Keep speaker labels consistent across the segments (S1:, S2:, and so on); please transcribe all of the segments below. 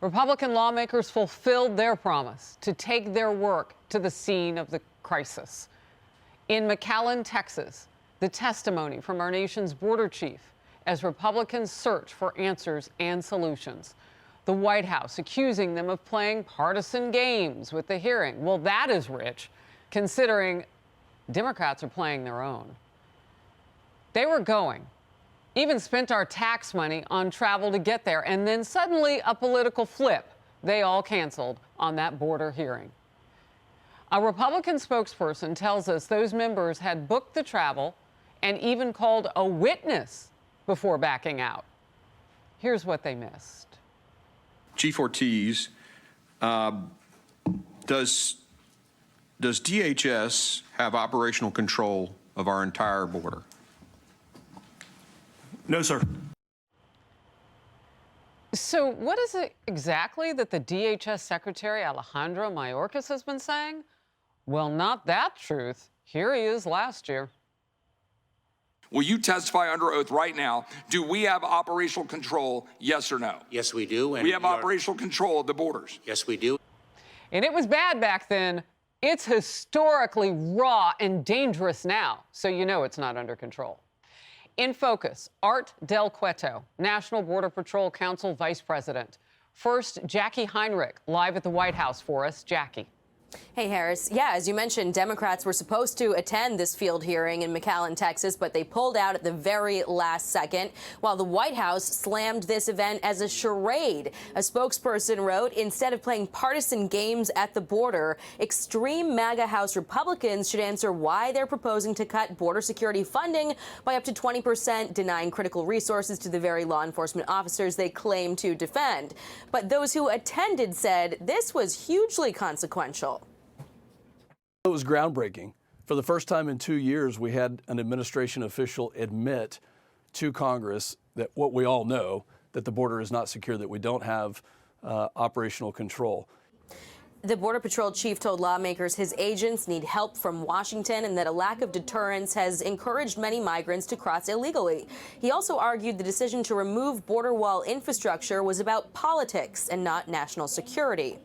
S1: Republican lawmakers fulfilled their promise to take their work to the scene of the crisis. In McAllen, Texas, the testimony from our nation's border chief as Republicans search for answers and solutions. The White House accusing them of playing partisan games with the hearing. Well, that is rich, considering Democrats are playing their own. They were going, even spent our tax money on travel to get there, and then suddenly a political flip. They all canceled on that border hearing. A Republican spokesperson tells us those members had booked the travel and even called a witness before backing out. Here's what they missed.
S2: Chief Ortiz, does DHS have operational control of our entire border?
S3: No, sir.
S1: So what is it exactly that the DHS Secretary Alejandro Mayorkas has been saying? Well, not that truth. Here he is last year.
S4: Will you testify under oath right now? Do we have operational control, yes or no?
S5: Yes, we do. And
S4: we have operational control of the borders.
S5: Yes, we do.
S1: And it was bad back then. It's historically raw and dangerous now, so you know it's not under control. In focus, Art Del Cueto, National Border Patrol Council Vice President. First, Jackie Heinrich, live at the White House for us. Jackie.
S6: Hey, Harris. Yeah, as you mentioned, Democrats were supposed to attend this field hearing in McAllen, Texas, but they pulled out at the very last second, while the White House slammed this event as a charade. A spokesperson wrote, instead of playing partisan games at the border, extreme MAGA House Republicans should answer why they're proposing to cut border security funding by up to 20%, denying critical resources to the very law enforcement officers they claim to defend. But those who attended said this was hugely consequential.
S3: It was groundbreaking. For the first time in 2 years, we had an administration official admit to Congress that what we all know, that the border is not secure, that we don't have operational control.
S6: The Border Patrol chief told lawmakers his agents need help from Washington and that a lack of deterrence has encouraged many migrants to cross illegally. He also argued the decision to remove border wall infrastructure was about politics and not national security.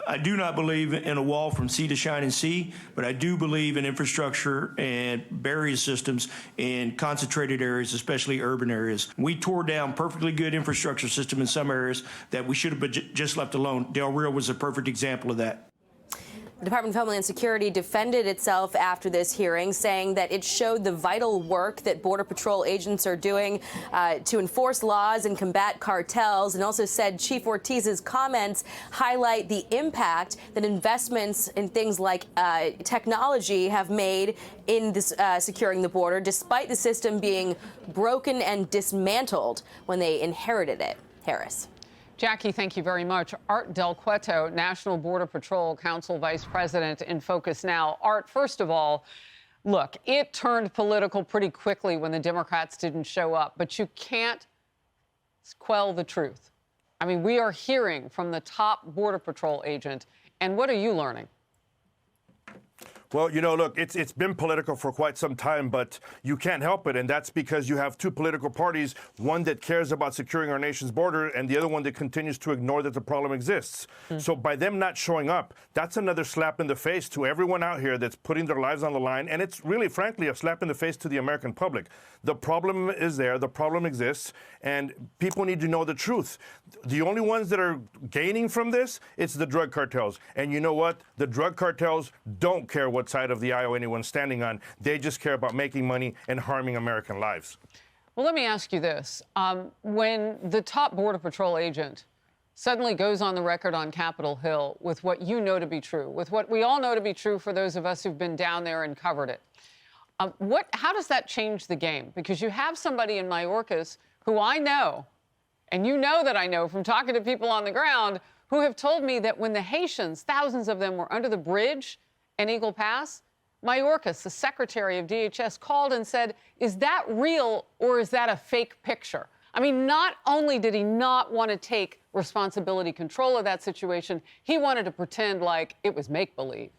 S7: I do not believe in a wall from sea to shining sea, but I do believe in infrastructure and barrier systems in concentrated areas, especially urban areas. We tore down perfectly good infrastructure system in some areas that we should have just left alone. Del Rio was a perfect example of that.
S6: The Department of Homeland Security defended itself after this hearing, saying that it showed the vital work that Border Patrol agents are doing to enforce laws and combat cartels, and also said Chief Ortiz's comments highlight the impact that investments in things like technology have made in this, securing the border, despite the system being broken and dismantled when they inherited it. Harris.
S1: Jackie, thank you very much. Art Del Cueto, National Border Patrol Council Vice President, in focus now. Art, first of all, look, it turned political pretty quickly when the Democrats didn't show up, but you can't quell the truth. I mean, we are hearing from the top Border Patrol agent, and what are you learning?
S8: Well, you know, look, it's been political for quite some time, but you can't help it. And that's because you have two political parties, one that cares about securing our nation's border and the other one that continues to ignore that the problem exists. So by them not showing up, that's another slap in the face to everyone out here that's putting their lives on the line. And it's really, frankly, a slap in the face to the American public. The problem is there. The problem exists. And people need to know the truth. The only ones that are gaining from this, it's the drug cartels. And you know what? The drug cartels don't care what side of the aisle anyone's standing on. They just care about making money and harming American lives.
S1: Well, let me ask you this. When the top Border Patrol agent suddenly goes on the record on Capitol Hill with what you know to be true, with what we all know to be true for those of us who've been down there and covered it, how does that change the game? Because you have somebody in Mayorkas who I know, and you know that I know from talking to people on the ground, who have told me that when the Haitians, thousands of them, were under the bridge in Eagle Pass, Mayorkas, the secretary of DHS, called and said, is that real or is that a fake picture? I mean, not only did he not want to take responsibility control of that situation, he wanted to pretend like it was make-believe.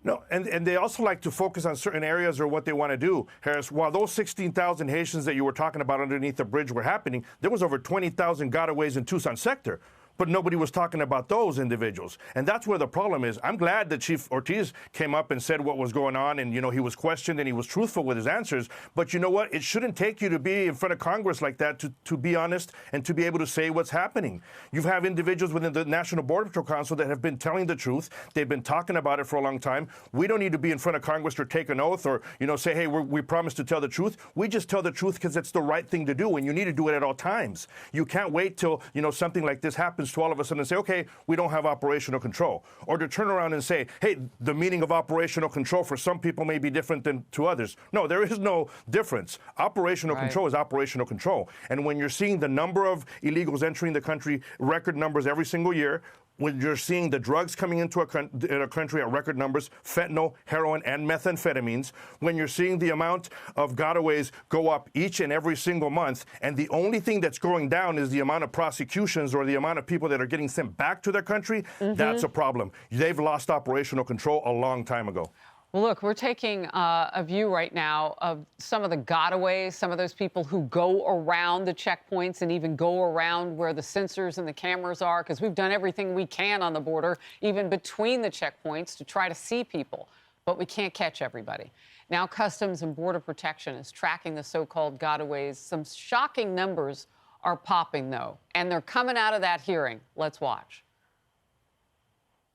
S8: No, and they also like to focus on certain areas or what they want to do, Harris. While those 16,000 Haitians that you were talking about underneath the bridge were happening, there was over 20,000 gotaways in Tucson sector. But nobody was talking about those individuals. And that's where the problem is. I'm glad that Chief Ortiz came up and said what was going on, and, he was questioned and he was truthful with his answers. But you know what? It shouldn't take you to be in front of Congress like that to be honest and to be able to say what's happening. You have individuals within the National Border Patrol Council that have been telling the truth. They've been talking about it for a long time. We don't need to be in front of Congress or take an oath or, say, hey, we promise to tell the truth. We just tell the truth because it's the right thing to do, and you need to do it at all times. You can't wait till, something like this happens to all of us and say, okay, we don't have operational control. Or to turn around and say, hey, the meaning of operational control for some people may be different than to others. No, there is no difference. Operational control is operational control. And when you're seeing the number of illegals entering the country, record numbers every single year, when you're seeing the drugs coming into a country at record numbers, fentanyl, heroin, and methamphetamines, when you're seeing the amount of gotaways go up each and every single month, and the only thing that's going down is the amount of prosecutions or the amount of people that are getting sent back to their country, that's a problem. They've lost operational control a long time ago.
S1: Well, look, we're taking a view right now of some of the gotaways, some of those people who go around the checkpoints and even go around where the sensors and the cameras are, because we've done everything we can on the border, even between the checkpoints, to try to see people. But we can't catch everybody. Now, Customs and Border Protection is tracking the so-called gotaways. Some shocking numbers are popping, though, and they're coming out of that hearing. Let's watch.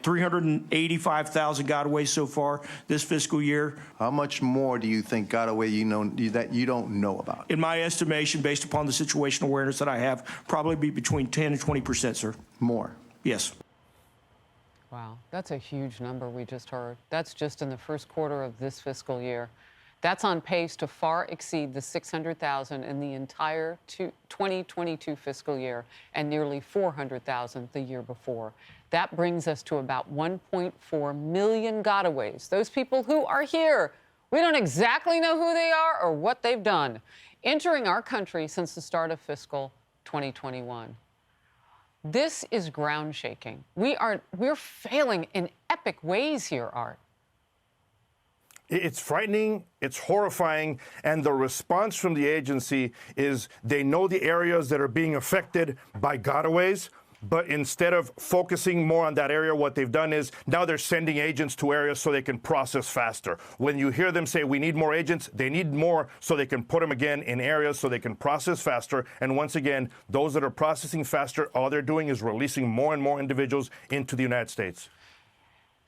S7: 385,000 gotaways so far this fiscal year.
S5: How much more do you think got away that you don't know about?
S7: In my estimation, based upon the situational awareness that I have, probably be between 10 and 20%, sir.
S5: More?
S7: Yes.
S1: Wow, that's a huge number we just heard. That's just in the first quarter of this fiscal year. That's on pace to far exceed the 600,000 in the entire 2022 fiscal year and nearly 400,000 the year before. That brings us to about 1.4 million gotaways, those people who are here. We don't exactly know who they are or what they've done, entering our country since the start of fiscal 2021. This is ground shaking. We're failing in epic ways here, Art.
S8: It's frightening, it's horrifying, and the response from the agency is they know the areas that are being affected by gotaways, but instead of focusing more on that area, what they've done is now they're sending agents to areas so they can process faster. When you hear them say we need more agents, they need more so they can put them again in areas so they can process faster. And once again, those that are processing faster, all they're doing is releasing more and more individuals into the United States.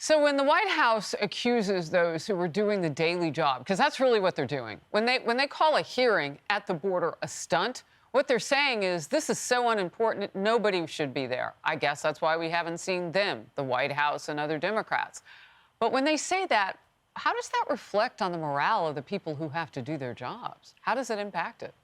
S1: So when the White House accuses those who are doing the daily job, because that's really what they're doing, when they call a hearing at the border a stunt, what they're saying is this is so unimportant, nobody should be there. I guess that's why we haven't seen them, the White House and other Democrats. But when they say that, how does that reflect on the morale of the people who have to do their jobs? How does it impact it?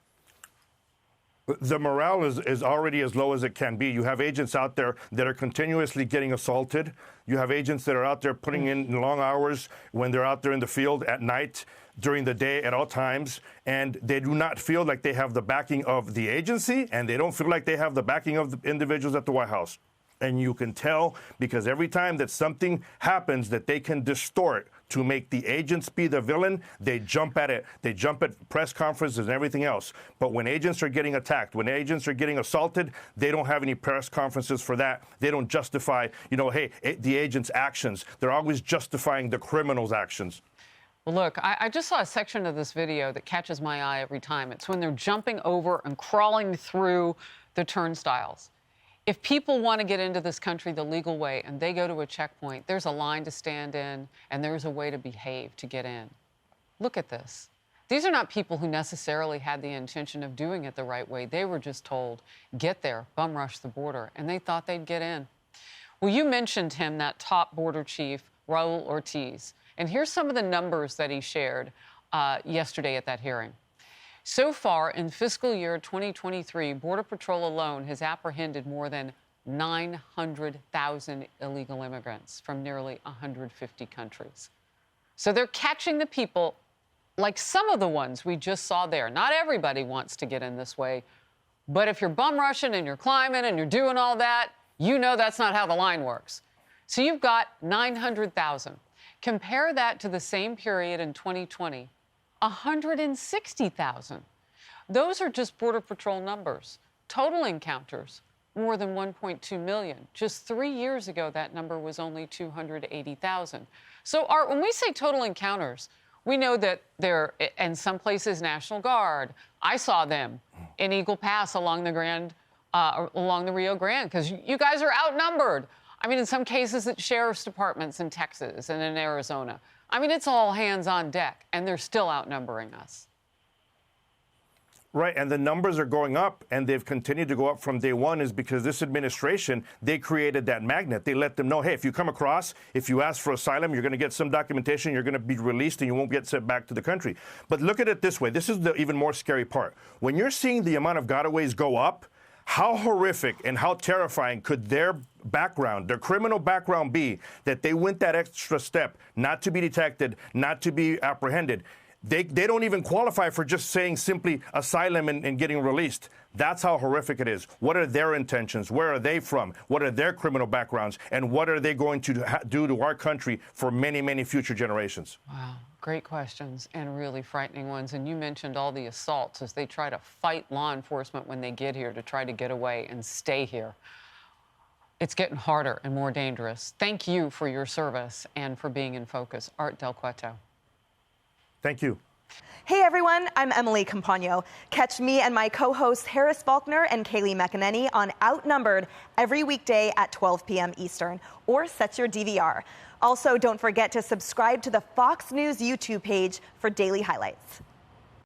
S8: The morale is already as low as it can be. You have agents out there that are continuously getting assaulted. You have agents that are out there putting in long hours when they're out there in the field at night, during the day, at all times, and they do not feel like they have the backing of the agency, and they don't feel like they have the backing of the individuals at the White House. And you can tell because every time that something happens that they can distort to make the agents be the villain, they jump at it. They jump at press conferences and everything else. But when agents are getting attacked, when agents are getting assaulted, they don't have any press conferences for that. They don't justify, hey, the agent's actions. They're always justifying the criminal's actions.
S1: Well, look, I just saw a section of this video that catches my eye every time. It's when they're jumping over and crawling through the turnstiles. If people want to get into this country the legal way and they go to a checkpoint, there's a line to stand in and there's a way to behave to get in. Look at this. These are not people who necessarily had the intention of doing it the right way. They were just told, get there, bum rush the border, and they thought they'd get in. Well, you mentioned him, that top border chief, Raul Ortiz. And here's some of the numbers that he shared yesterday at that hearing. So far, in fiscal year 2023, Border Patrol alone has apprehended more than 900,000 illegal immigrants from nearly 150 countries. So they're catching the people like some of the ones we just saw there. Not everybody wants to get in this way, but if you're bum rushing and you're climbing and you're doing all that, you know that's not how the line works. So you've got 900,000. Compare that to the same period in 2020, 160,000. Those are just Border Patrol numbers. Total encounters, more than 1.2 million. Just 3 years ago, that number was only 280,000. So when we say total encounters, we know that they're, in some places, National Guard. I saw them in Eagle Pass along the Rio Grande, because you guys are outnumbered. I mean, in some cases, it's sheriff's departments in Texas and in Arizona. I mean, it's all hands on deck, and they're still outnumbering us.
S8: Right, and the numbers are going up, and they've continued to go up from day one, is because this administration, they created that magnet. They let them know, hey, if you come across, if you ask for asylum, you're going to get some documentation, you're going to be released, and you won't get sent back to the country. But look at it this way. This is the even more scary part. When you're seeing the amount of gotaways go up, how horrific and how terrifying could their background, their criminal background be, that they went that extra step not to be detected, not to be apprehended? They don't even qualify for just saying simply asylum and getting released. That's how horrific it is. What are their intentions? Where are they from? What are their criminal backgrounds? And what are they going to do to our country for many, many future generations?
S1: Wow, great questions and really frightening ones. And you mentioned all the assaults as they try to fight law enforcement when they get here to try to get away and stay here. It's getting harder and more dangerous. Thank you for your service and for being in focus. Art Del Cueto.
S8: Thank you.
S9: Hey everyone, I'm Emily Campagno. Catch me and my co-hosts Harris Faulkner and Kaylee McEnany on Outnumbered every weekday at 12 p.m. Eastern, or set your DVR. Also, don't forget to subscribe to the Fox News YouTube page for daily highlights.